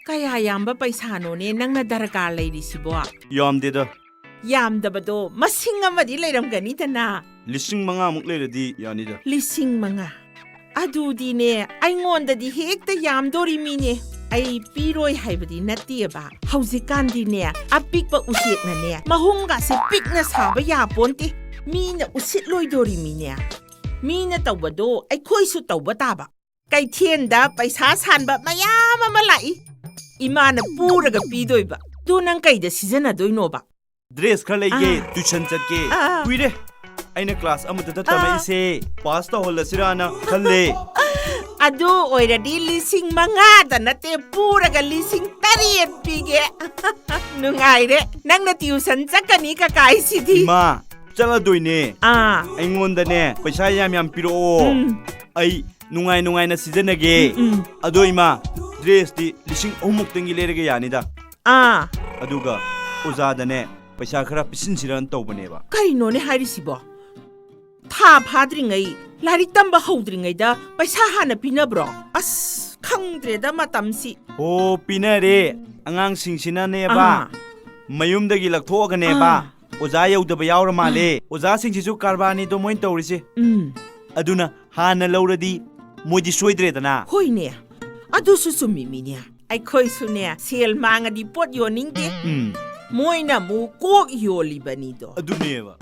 Kaya yamba paisano ne nang nadaraka lairisibo. Yamdeda. Yamdabado masing amadi lairamgani dana. Lising mga amuk lairadi yanida. Lising mga. Adudi ne aingonda di hekta yamdori mine. Ay piroi haibadi natiba. Hauzikandi ne apikpa usit na ne. Mahunga se pikna saba yaponti. Mina usit loidori mine. Mina tawado ay koisu tawataba. Kay tienda paisa sanba mayama malai. Imana puraga pidoiba. Dunang kayda sizanadoy ba? Dress khar lege tuition chatke. Kuire. Aina class amata tamai se pass ta hol sirana khalle. Adu oiradi lising mga da nate puraga lising tariet pige. Nungaire nang natiusan chakani ka kai sidi. Ma chala doine. Aingonda ne paisa yam piro. Ai nungai na sijanage. Ado ima dress di lising umuk tengi lerege yanida. Aduga ozada ne paisa khara pisin siran tawbaneba. Kaino ne hairisibo. Tha phadringai larik tamba haudringaida paisa hana pinabro. As khangdreda matamsi. Oh pinare angang singsina ne ba. Mayumdagi lakthoga ne ba. Oza yaudaba yaura male. Oza singsisu karbani do moin tawrise. Aduna hana lauradi moidi soidredana. Hoine. Adu susumi minya. Ai khoi sunya sel manga di pot yo ningde. Moina mu kok yo libanido. Aduneva.